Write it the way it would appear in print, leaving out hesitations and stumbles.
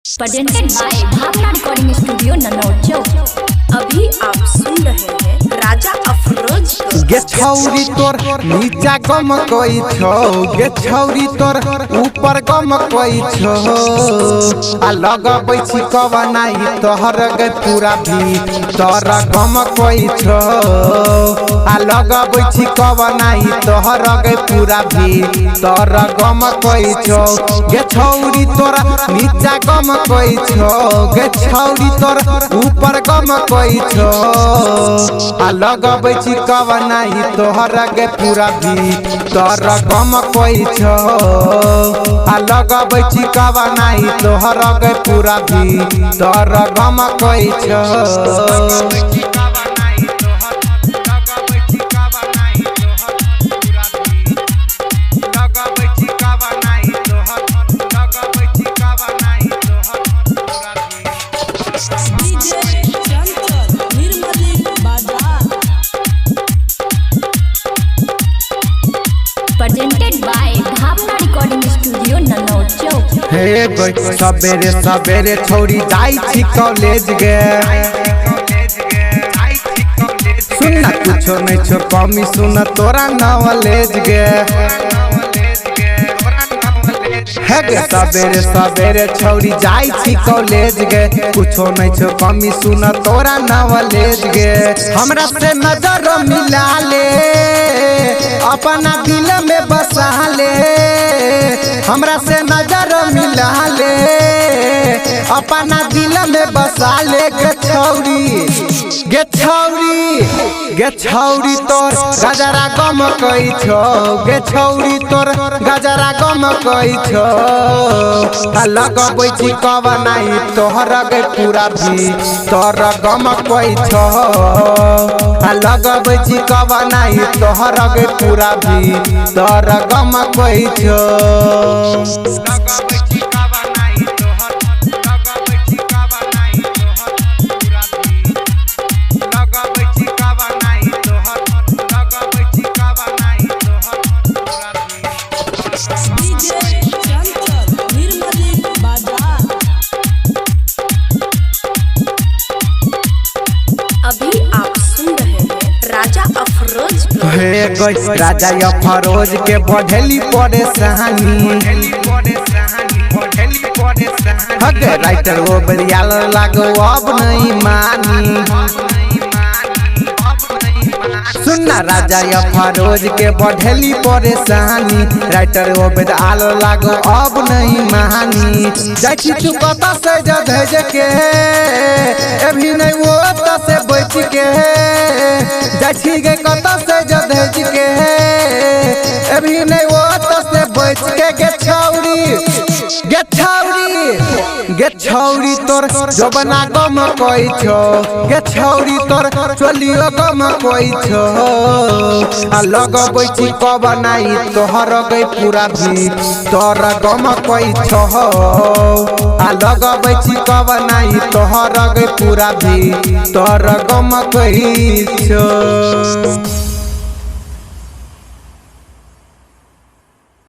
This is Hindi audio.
Presented by Bhavna recording studio Nanaur. अभी आप सुन रहे हैं राजा अफरोज। गे छौरी तोर नीचा गम कोई छो, गे छौरी तोर ऊपर गम कोई छो। आ लगबै छी कवनाई तोहर गे पूरा भी तोर गम कोई छो। आ लगबै छी कवनाई तोहर गे पूरा भी तोर गम कोई छो। गे छौरी तोर नीचा गम कोई छो, गे छौरी तोर ऊपर गम कोई छो। आ लगबै छी कवनाई तोहर गे पूरा भी तोर गम कोई छो। आ लगबै छी कवनाई तोहर गे पूरा भी तोर गम कोई छो। Presented by Bhavna recording studio Nanaur. हे गई सबेरे सबेरे छोड़ी जाई छी कॉलेज गे। सुन ना कुछो नहीं छो कमी, सुन तोरा नॉलेज गे। हे गे सबेरे सबेरे छोड़ी जाई छी कॉलेज गे। कुछो नहीं छो कमी, सुन तोरा नॉलेज गे। हमरा से नजर मिला ले, अपना दिल में बसा ले। हमरा से नजर मिला ले, अपना दिल में बसा ले। गे छौरी, गे छौरी, गे छौरी तोर गजरा गम कोई छो। गे छौरी तोर गजरा गम कोई छो। आ लगबै छी कवनाई तोहर गे पूरा भी तोर गम कोई छो। आ लगबै छी कवनाई तोहर गे पूरा भी तोर गम कोई छो। अभी आप सुन रहे हैं राजा अफरोज। हे गई राजा अफरोज के बढ़ेली परेशानी। हगे राइटर वो बरियाल लागो अब नहीं मानी। सुनना राजा अफरोज के बढ़ेली परेशानी। राइटर वो बरियाल लागो अब नहीं मानी। जाची तू कता से भेज के, अभी नहीं वो कता से बच के। जाची के कता से भेज के, अभी नहीं वो कता से बच के। गे छौरी, गे छौरी, गे छौरी तोर जबना गम कोई छो। गे छौरी तोर चलियो गम कोई छो। आ लगबै छी कवनाई तोहर गे पूरा भी तोर गम कोई छो। आ लगबै छी कवनाई तोहर गे पूरा भी तोर गम कोई छो।